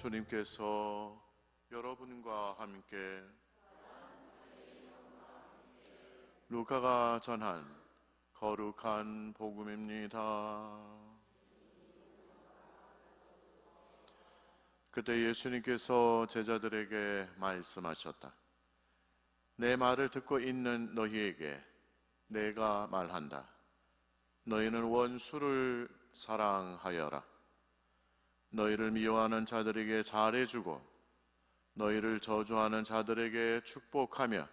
주님께서 여러분과 함께 루카가 전한 거룩한 복음입니다. 그때 예수님께서 제자들에게 말씀하셨다. 내 말을 듣고 있는 너희에게 내가 말한다. 너희는 원수를 사랑하여라. 너희를 미워하는 자들에게 잘해주고 너희를 저주하는 자들에게 축복하며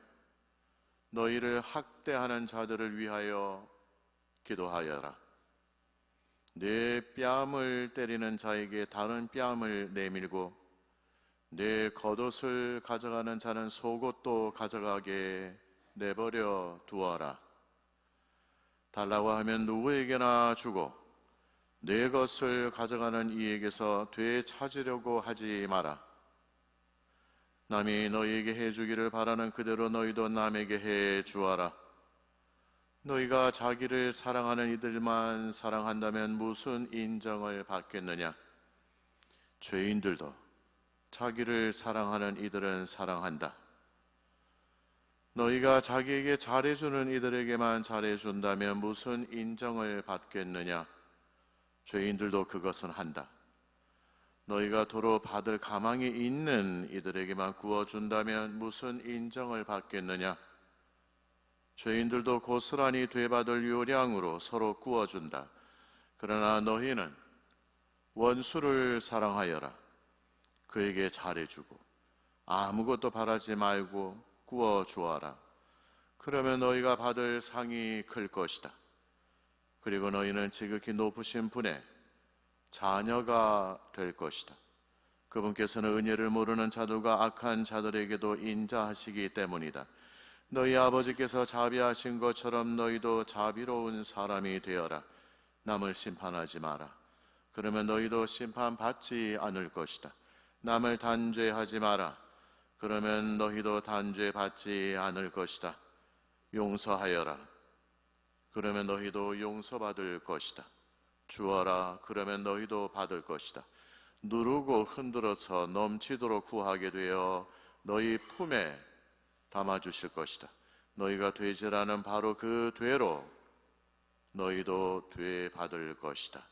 너희를 학대하는 자들을 위하여 기도하여라. 내 뺨을 때리는 자에게 다른 뺨을 내밀고 내 겉옷을 가져가는 자는 속옷도 가져가게 내버려 두어라. 달라고 하면 누구에게나 주고 내 것을 가져가는 이에게서 되찾으려고 하지 마라. 남이 너희에게 해주기를 바라는 그대로 너희도 남에게 해주어라. 너희가 자기를 사랑하는 이들만 사랑한다면 무슨 인정을 받겠느냐? 죄인들도 자기를 사랑하는 이들은 사랑한다. 너희가 자기에게 잘해주는 이들에게만 잘해준다면 무슨 인정을 받겠느냐? 죄인들도 그것은 한다. 너희가 도로 받을 가망이 있는 이들에게만 구워준다면 무슨 인정을 받겠느냐? 죄인들도 고스란히 되받을 요량으로 서로 구워준다. 그러나 너희는 원수를 사랑하여라. 그에게 잘해주고 아무것도 바라지 말고 구워주어라. 그러면 너희가 받을 상이 클 것이다. 그리고 너희는 지극히 높으신 분의 자녀가 될 것이다. 그분께서는 은혜를 모르는 자들과 악한 자들에게도 인자하시기 때문이다. 너희 아버지께서 자비하신 것처럼 너희도 자비로운 사람이 되어라. 남을 심판하지 마라. 그러면 너희도 심판받지 않을 것이다. 남을 단죄하지 마라. 그러면 너희도 단죄받지 않을 것이다. 용서하여라. 그러면 너희도 용서받을 것이다. 주어라. 그러면 너희도 받을 것이다. 누르고 흔들어서 넘치도록 구하게 되어 너희 품에 담아주실 것이다. 너희가 되지라는 바로 그 되로 너희도 되받을 것이다.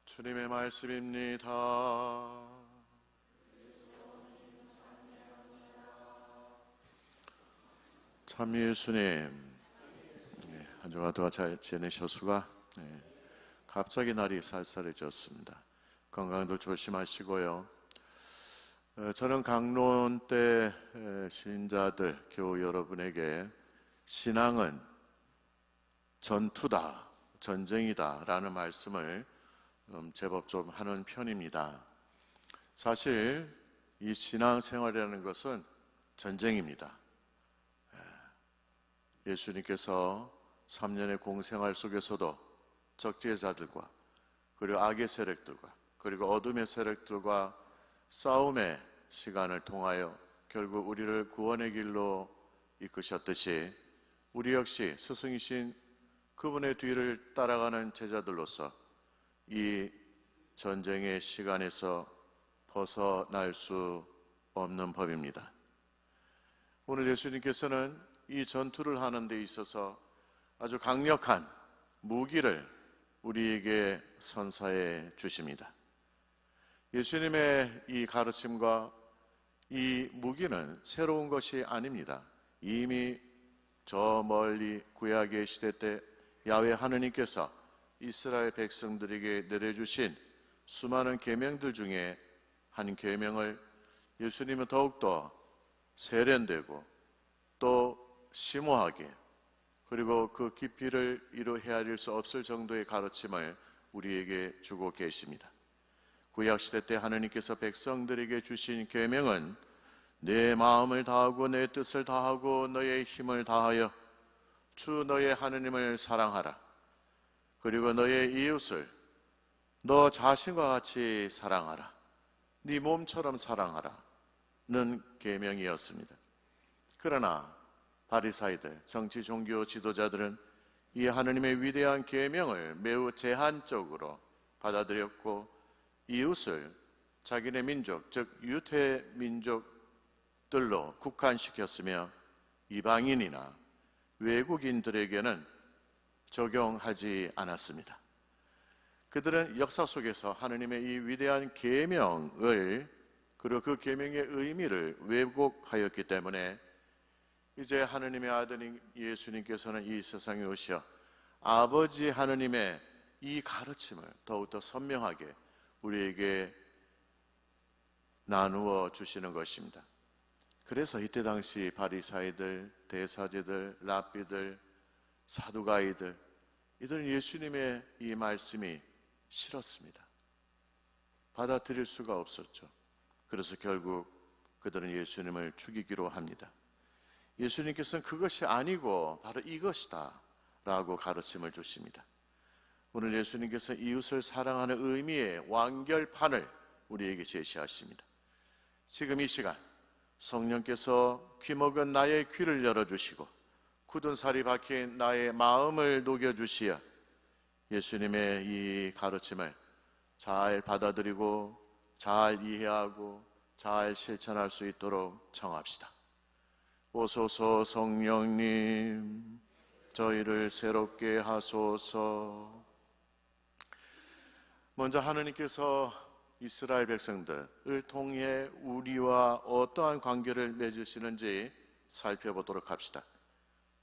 주님의 말씀입니다. 참 예수님, 한 주간 동안 잘 지내셨수가? 갑자기 날이 쌀쌀해졌습니다. 건강들 조심하시고요. 저는 강론 때 신자들, 교우 여러분에게 신앙은 전투다, 전쟁이다 라는 말씀을 제법 좀 하는 편입니다. 사실 이 신앙생활이라는 것은 전쟁입니다. 예수님께서 3년의 공생활 속에서도 적재자들과 그리고 악의 세력들과 그리고 어둠의 세력들과 싸움의 시간을 통하여 결국 우리를 구원의 길로 이끄셨듯이 우리 역시 스승이신 그분의 뒤를 따라가는 제자들로서 이 전쟁의 시간에서 벗어날 수 없는 법입니다. 오늘 예수님께서는 이 전투를 하는 데 있어서 아주 강력한 무기를 우리에게 선사해 주십니다. 예수님의 이 가르침과 이 무기는 새로운 것이 아닙니다. 이미 저 멀리 구약의 시대 때 야훼 하느님께서 이스라엘 백성들에게 내려주신 수많은 계명들 중에 한 계명을 예수님은 더욱더 세련되고 또 심오하게 그리고 그 깊이를 이루 헤아릴 수 없을 정도의 가르침을 우리에게 주고 계십니다. 구약시대 때 하느님께서 백성들에게 주신 계명은 내 마음을 다하고 내 뜻을 다하고 너의 힘을 다하여 주 너의 하느님을 사랑하라. 그리고 너의 이웃을 너 자신과 같이 사랑하라. 네 몸처럼 사랑하라. 는 계명이었습니다. 그러나 바리사이들, 정치 종교 지도자들은 이 하느님의 위대한 계명을 매우 제한적으로 받아들였고 이웃을 자기네 민족, 즉 유대 민족들로 국한시켰으며 이방인이나 외국인들에게는 적용하지 않았습니다. 그들은 역사 속에서 하느님의 이 위대한 계명을, 그리고 그 계명의 의미를 왜곡하였기 때문에 이제 하느님의 아들인 예수님께서는 이 세상에 오셔 아버지 하느님의 이 가르침을 더욱더 선명하게 우리에게 나누어 주시는 것입니다. 그래서 이때 당시 바리사이들, 대사제들, 랍비들, 사두가이들, 이들은 예수님의 이 말씀이 싫었습니다. 받아들일 수가 없었죠. 그래서 결국 그들은 예수님을 죽이기로 합니다. 예수님께서는 그것이 아니고 바로 이것이다 라고 가르침을 주십니다. 오늘 예수님께서 이웃을 사랑하는 의미의 완결판을 우리에게 제시하십니다. 지금 이 시간 성령께서 귀먹은 나의 귀를 열어주시고 굳은 살이 박힌 나의 마음을 녹여주시어 예수님의 이 가르침을 잘 받아들이고 잘 이해하고 잘 실천할 수 있도록 청합시다. 오소서 성령님, 저희를 새롭게 하소서. 먼저 하느님께서 이스라엘 백성들을 통해 우리와 어떠한 관계를 맺으시는지 살펴보도록 합시다.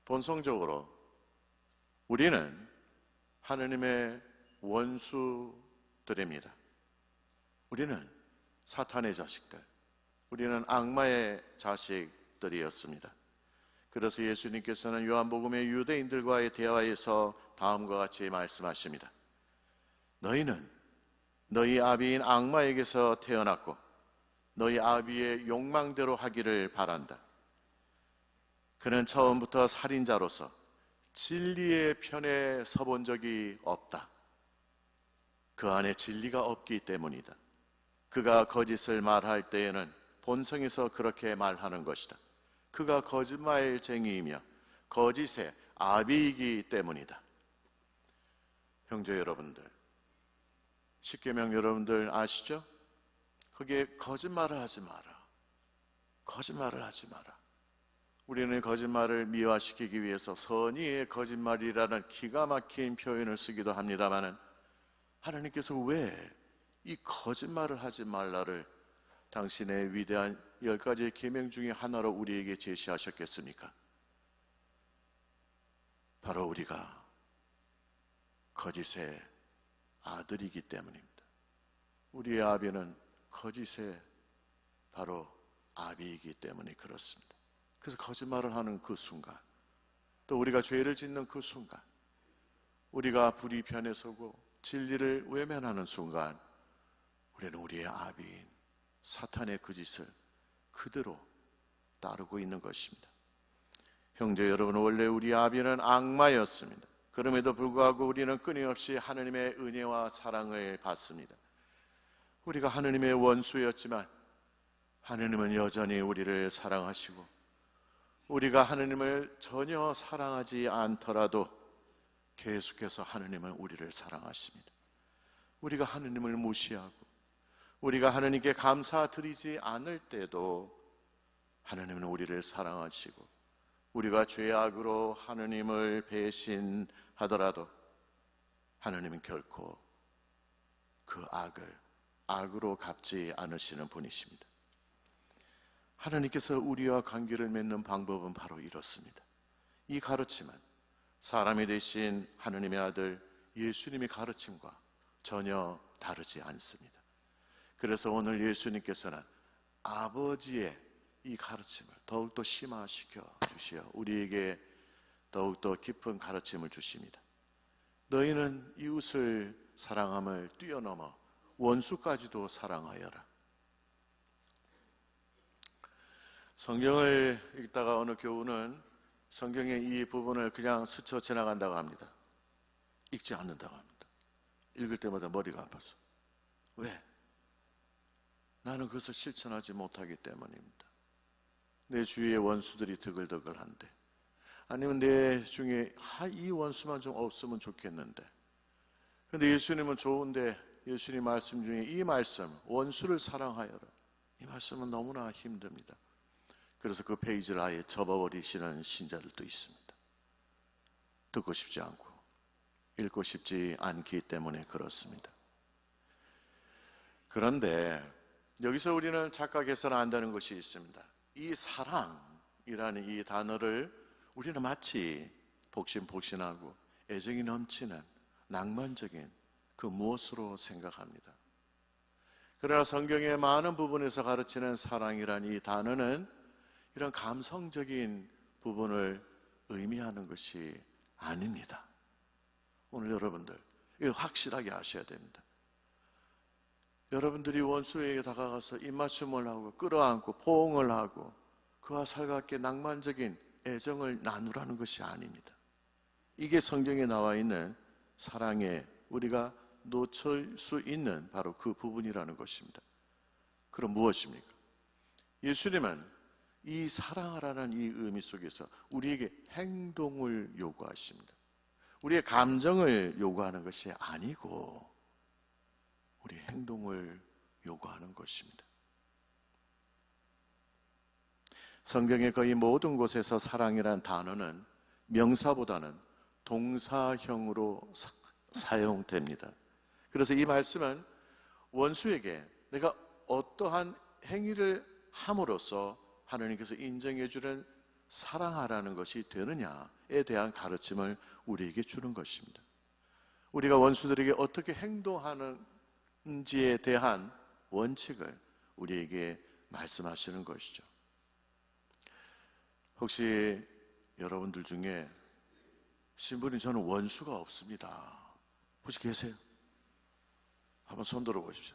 본성적으로 우리는 하느님의 원수들입니다. 우리는 사탄의 자식들, 우리는 악마의 자식들이었습니다. 그래서 예수님께서는 요한복음의 유대인들과의 대화에서 다음과 같이 말씀하십니다. 너희는 너희 아비인 악마에게서 태어났고 너희 아비의 욕망대로 하기를 바란다. 그는 처음부터 살인자로서 진리의 편에 서본 적이 없다. 그 안에 진리가 없기 때문이다. 그가 거짓을 말할 때에는 본성에서 그렇게 말하는 것이다. 그가 거짓말쟁이이며 거짓의 아비이기 때문이다. 형제 여러분들, 십계명 여러분들 아시죠? 거기에 거짓말을 하지 마라. 거짓말을 하지 마라. 우리는 거짓말을 미화시키기 위해서 선의의 거짓말이라는 기가 막힌 표현을 쓰기도 합니다마는 하나님께서 왜 이 거짓말을 하지 말라를 당신의 위대한 10가지의 계명 중에 하나로 우리에게 제시하셨겠습니까? 바로 우리가 거짓의 아들이기 때문입니다. 우리의 아비는 거짓의 바로 아비이기 때문에 그렇습니다. 그래서 거짓말을 하는 그 순간, 또 우리가 죄를 짓는 그 순간, 우리가 불의 편에 서고 진리를 외면하는 순간 우리는 우리의 아비인 사탄의 그 짓을 그대로 따르고 있는 것입니다. 형제 여러분, 원래 우리 아비는 악마였습니다. 그럼에도 불구하고 우리는 끊임없이 하느님의 은혜와 사랑을 받습니다. 우리가 하느님의 원수였지만 하느님은 여전히 우리를 사랑하시고, 우리가 하느님을 전혀 사랑하지 않더라도 계속해서 하느님은 우리를 사랑하십니다. 우리가 하느님을 무시하고 우리가 하느님께 감사드리지 않을 때도 하느님은 우리를 사랑하시고, 우리가 죄악으로 하느님을 배신하더라도 하느님은 결코 그 악을 악으로 갚지 않으시는 분이십니다. 하나님께서 우리와 관계를 맺는 방법은 바로 이렇습니다. 이 가르침은 사람이 되신 하느님의 아들 예수님의 가르침과 전혀 다르지 않습니다. 그래서 오늘 예수님께서는 아버지의 이 가르침을 더욱더 심화시켜 주시어 우리에게 더욱더 깊은 가르침을 주십니다. 너희는 이웃을 사랑함을 뛰어넘어 원수까지도 사랑하여라. 성경을 읽다가 어느 교우는 성경의 이 부분을 그냥 스쳐 지나간다고 합니다. 읽지 않는다고 합니다. 읽을 때마다 머리가 아파서. 왜? 나는 그것을 실천하지 못하기 때문입니다. 내 주위의 원수들이 드글드글한데, 아니면 내 중에 이 원수만 좀 없으면 좋겠는데, 근데 예수님은 좋은데 예수님 말씀 중에 이 말씀, 원수를 사랑하여라, 이 말씀은 너무나 힘듭니다. 그래서 그 페이지를 아예 접어버리시는 신자들도 있습니다. 듣고 싶지 않고 읽고 싶지 않기 때문에 그렇습니다. 그런데 여기서 우리는 착각해서는 안 되는 것이 있습니다. 이 사랑이라는 이 단어를 우리는 마치 복신복신하고 애정이 넘치는 낭만적인 그 무엇으로 생각합니다. 그러나 성경의 많은 부분에서 가르치는 사랑이라는 이 단어는 이런 감성적인 부분을 의미하는 것이 아닙니다. 오늘 여러분들 이걸 확실하게 아셔야 됩니다. 여러분들이 원수에게 다가가서 입맞춤을 하고 끌어안고 포옹을 하고 그와 살갑게 낭만적인 애정을 나누라는 것이 아닙니다. 이게 성경에 나와 있는 사랑에 우리가 놓칠 수 있는 바로 그 부분이라는 것입니다. 그럼 무엇입니까? 예수님은 이 사랑하라는 이 의미 속에서 우리에게 행동을 요구하십니다. 우리의 감정을 요구하는 것이 아니고 우리 행동을 요구하는 것입니다. 성경의 거의 모든 곳에서 사랑이라는 단어는 명사보다는 동사형으로 사용됩니다. 그래서 이 말씀은 원수에게 내가 어떠한 행위를 함으로써 하나님께서 인정해 주는 사랑하라는 것이 되느냐에 대한 가르침을 우리에게 주는 것입니다. 우리가 원수들에게 어떻게 행동하는지에 대한 원칙을 우리에게 말씀하시는 것이죠. 혹시 여러분들 중에 신부님 저는 원수가 없습니다, 혹시 계세요? 한번 손 들어 보십시오.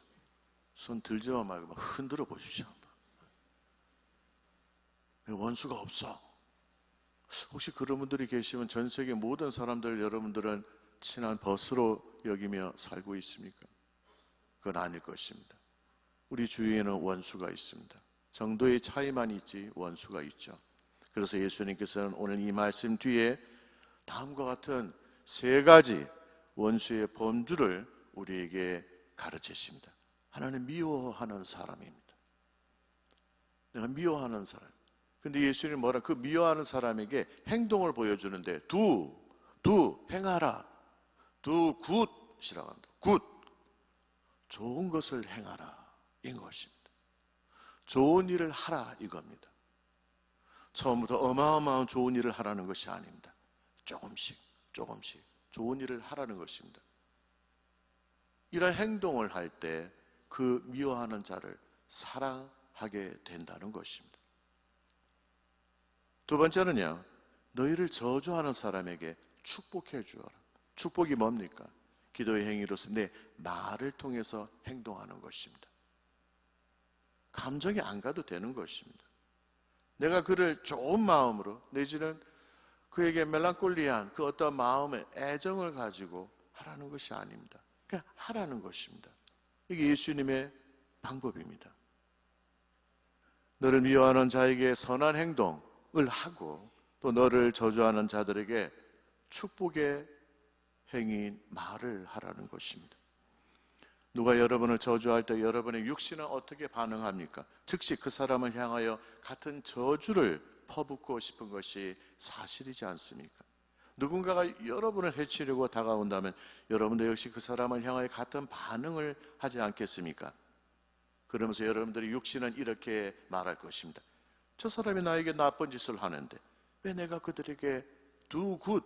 손 들지만 말고 흔들어 보십시오. 원수가 없어. 혹시 그런 분들이 계시면 전 세계 모든 사람들 여러분들은 친한 벗으로 여기며 살고 있습니까? 그건 아닐 것입니다. 우리 주위에는 원수가 있습니다. 정도의 차이만 있지 원수가 있죠. 그래서 예수님께서는 오늘 이 말씀 뒤에 다음과 같은 세 가지 원수의 범주를 우리에게 가르치십니다. 하나는 미워하는 사람입니다. 내가 미워하는 사람. 근데 예수님은 뭐라? 그 미워하는 사람에게 행동을 보여주는데 행하라. 굿이라고 합니다. 굿. 좋은 것을 행하라. 인 것입니다. 좋은 일을 하라 이겁니다. 처음부터 어마어마한 좋은 일을 하라는 것이 아닙니다. 조금씩 좋은 일을 하라는 것입니다. 이런 행동을 할 때 그 미워하는 자를 사랑하게 된다는 것입니다. 두 번째는요, 너희를 저주하는 사람에게 축복해 주어라. 축복이 뭡니까? 기도의 행위로서 내 말을 통해서 행동하는 것입니다. 감정이 안 가도 되는 것입니다. 내가 그를 좋은 마음으로 내지는 그에게 멜랑콜리한 그 어떤 마음의 애정을 가지고 하라는 것이 아닙니다. 그냥 하라는 것입니다. 이게 예수님의 방법입니다. 너를 미워하는 자에게 선한 행동을 하고 또 너를 저주하는 자들에게 축복의 행위인 말을 하라는 것입니다. 누가 여러분을 저주할 때 여러분의 육신은 어떻게 반응합니까? 즉시 그 사람을 향하여 같은 저주를 퍼붓고 싶은 것이 사실이지 않습니까? 누군가가 여러분을 해치려고 다가온다면 여러분도 역시 그 사람을 향하여 같은 반응을 하지 않겠습니까? 그러면서 여러분들의 육신은 이렇게 말할 것입니다. 저 사람이 나에게 나쁜 짓을 하는데 왜 내가 그들에게 do good,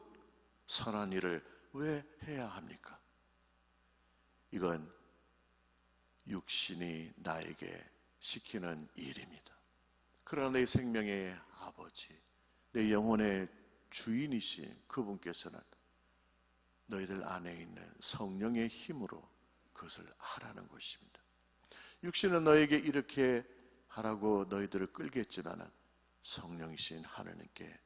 선한 일을 왜 해야 합니까? 이건 육신이 나에게 시키는 일입니다. 그러나 내 생명의 아버지, 내 영혼의 주인이신 그분께서는 너희들 안에 있는 성령의 힘으로 그것을 하라는 것입니다. 육신은 너에게 이렇게 하라고 너희들을 끌겠지만 성령이신 하나님께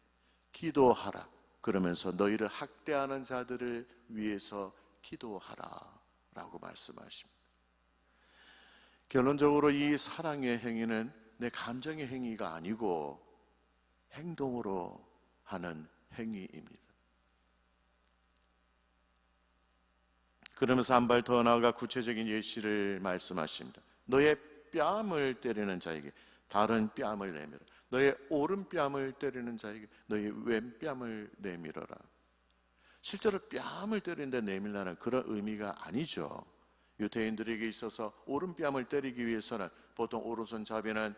기도하라. 그러면서 너희를 학대하는 자들을 위해서 기도하라 라고 말씀하십니다. 결론적으로 이 사랑의 행위는 내 감정의 행위가 아니고 행동으로 하는 행위입니다. 그러면서 한 발 더 나아가 구체적인 예시를 말씀하십니다. 너의 뺨을 때리는 자에게 다른 뺨을 내밀어. 너의 오른뺨을 때리는 자에게 너의 왼뺨을 내밀어라. 실제로 뺨을 때리는데 내밀라는 그런 의미가 아니죠. 유대인들에게 있어서 오른뺨을 때리기 위해서는 보통 오른손 자비는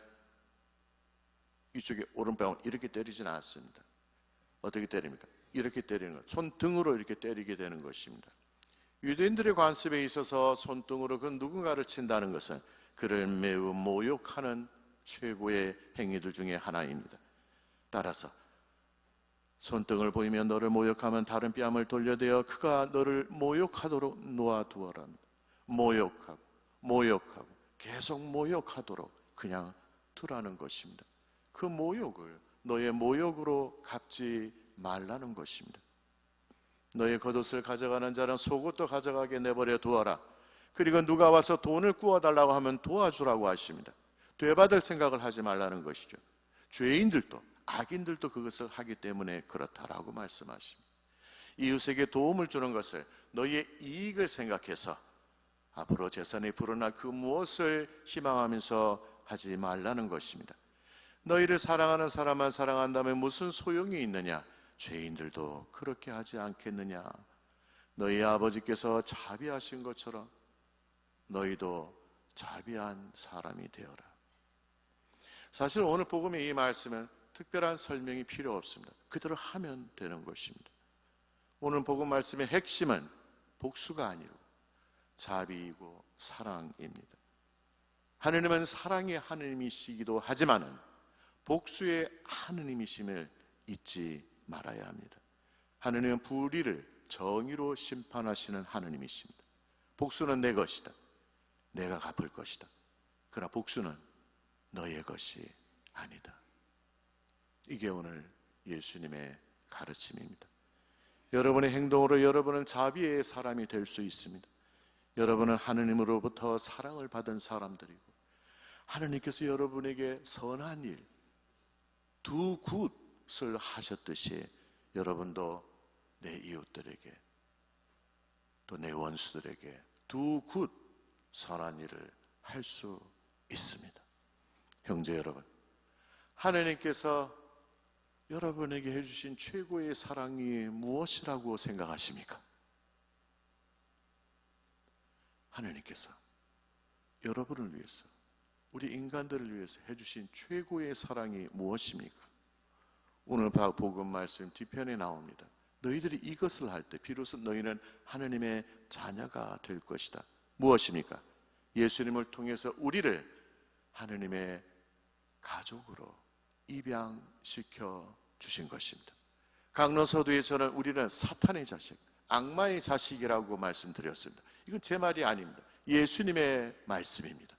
이쪽에 오른뺨을 이렇게 때리지는 않습니다. 어떻게 때립니까? 이렇게 때리는 것, 손등으로 이렇게 때리게 되는 것입니다. 유대인들의 관습에 있어서 손등으로 그 누군가를 친다는 것은 그를 매우 모욕하는 최고의 행위들 중에 하나입니다. 따라서 손등을 보이면 너를 모욕하면 다른 뺨을 돌려대어 그가 너를 모욕하도록 놓아두어라. 모욕하고 계속 모욕하도록 그냥 두라는 것입니다. 그 모욕을 너의 모욕으로 갚지 말라는 것입니다. 너의 겉옷을 가져가는 자는 속옷도 가져가게 내버려 두어라. 그리고 누가 와서 돈을 구워달라고 하면 도와주라고 하십니다. 되받을 생각을 하지 말라는 것이죠. 죄인들도 악인들도 그것을 하기 때문에 그렇다라고 말씀하십니다. 이웃에게 도움을 주는 것을 너희의 이익을 생각해서 앞으로 재산이 불어날 그 무엇을 희망하면서 하지 말라는 것입니다. 너희를 사랑하는 사람만 사랑한다면 무슨 소용이 있느냐? 죄인들도 그렇게 하지 않겠느냐? 너희 아버지께서 자비하신 것처럼 너희도 자비한 사람이 되어라. 사실 오늘 복음의 이 말씀은 특별한 설명이 필요 없습니다. 그대로 하면 되는 것입니다. 오늘 복음 말씀의 핵심은 복수가 아니고 자비이고 사랑입니다. 하느님은 사랑의 하느님이시기도 하지만은 복수의 하느님이심을 잊지 말아야 합니다. 하느님은 불의를 정의로 심판하시는 하느님이십니다. 복수는 내 것이다. 내가 갚을 것이다. 그러나 복수는 너의 것이 아니다. 이게 오늘 예수님의 가르침입니다. 여러분의 행동으로 여러분은 자비의 사람이 될 수 있습니다. 여러분은 하느님으로부터 사랑을 받은 사람들이고 하느님께서 여러분에게 선한 일, 두 굿을 하셨듯이 여러분도 내 이웃들에게 또 내 원수들에게 두 굿 선한 일을 할 수 있습니다. 형제 여러분, 하느님께서 여러분에게 해주신 최고의 사랑이 무엇이라고 생각하십니까? 하느님께서 여러분을 위해서, 우리 인간들을 위해서 해주신 최고의 사랑이 무엇입니까? 오늘 복음 말씀 뒤편에 나옵니다. 너희들이 이것을 할 때 비로소 너희는 하느님의 자녀가 될 것이다. 무엇입니까? 예수님을 통해서 우리를 하느님의 가족으로 입양시켜 주신 것입니다. 강론서두에서는 우리는 사탄의 자식, 악마의 자식이라고 말씀드렸습니다. 이건 제 말이 아닙니다. 예수님의 말씀입니다.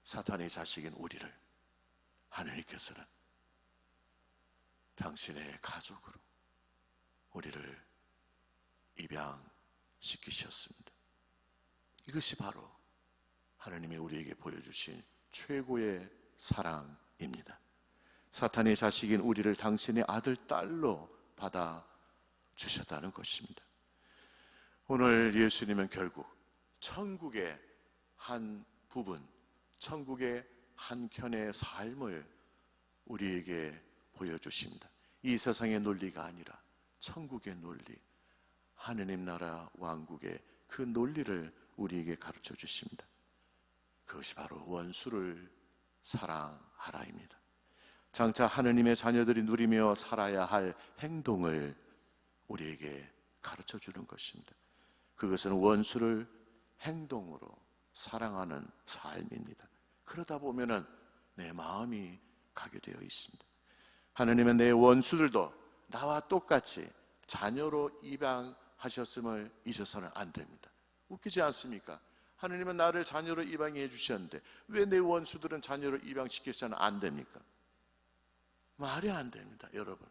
사탄의 자식인 우리를 하느님께서는 당신의 가족으로 우리를 입양시키셨습니다. 이것이 바로 하느님이 우리에게 보여주신 최고의 사랑입니다. 사탄의 자식인 우리를 당신의 아들, 딸로 받아주셨다는 것입니다. 오늘 예수님은 결국 천국의 한 부분, 천국의 한켠의 삶을 우리에게 보여주십니다. 이 세상의 논리가 아니라 천국의 논리, 하느님 나라 왕국의 그 논리를 우리에게 가르쳐 주십니다. 그것이 바로 원수를 사랑하라입니다. 장차 하느님의 자녀들이 누리며 살아야 할 행동을 우리에게 가르쳐 주는 것입니다. 그것은 원수를 행동으로 사랑하는 삶입니다. 그러다 보면은 내 마음이 가게 되어 있습니다. 하느님은 내 원수들도 나와 똑같이 자녀로 입양하셨음을 잊어서는 안 됩니다. 웃기지 않습니까? 하느님은 나를 자녀로 입양해 주셨는데 왜 내 원수들은 자녀로 입양시켜서는 안 됩니까? 말이 안 됩니다, 여러분.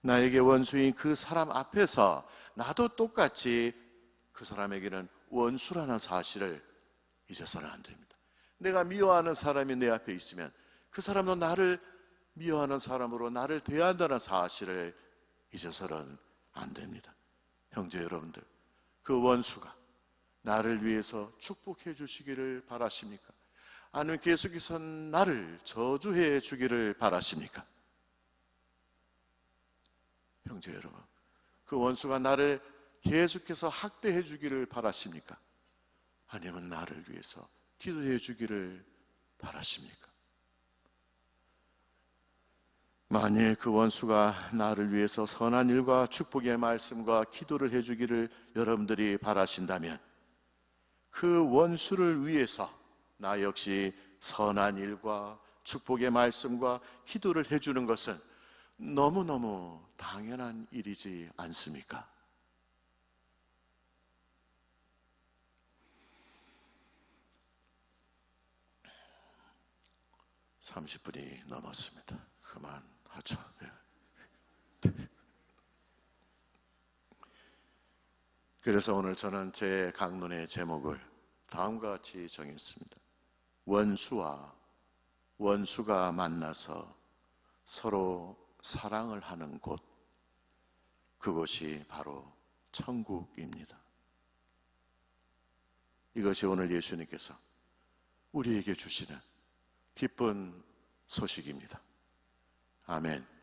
나에게 원수인 그 사람 앞에서 나도 똑같이 그 사람에게는 원수라는 사실을 잊어서는 안 됩니다. 내가 미워하는 사람이 내 앞에 있으면 그 사람도 나를 미워하는 사람으로 나를 대한다는 사실을 잊어서는 안 됩니다. 형제 여러분들, 그 원수가 나를 위해서 축복해 주시기를 바라십니까? 아니면 계속해서 나를 저주해 주기를 바라십니까? 형제 여러분, 그 원수가 나를 계속해서 학대해 주기를 바라십니까? 아니면 나를 위해서 기도해 주기를 바라십니까? 만일 그 원수가 나를 위해서 선한 일과 축복의 말씀과 기도를 해 주기를 여러분들이 바라신다면, 그 원수를 위해서 나 역시 선한 일과 축복의 말씀과 기도를 해주는 것은 너무너무 당연한 일이지 않습니까? (30분이) 넘었습니다. 그만하죠. 그래서 오늘 저는 제 강론의 제목을 다음과 같이 정했습니다. 원수가 만나서 서로 사랑을 하는 곳, 그곳이 바로 천국입니다. 이것이 오늘 예수님께서 우리에게 주시는 기쁜 소식입니다. 아멘.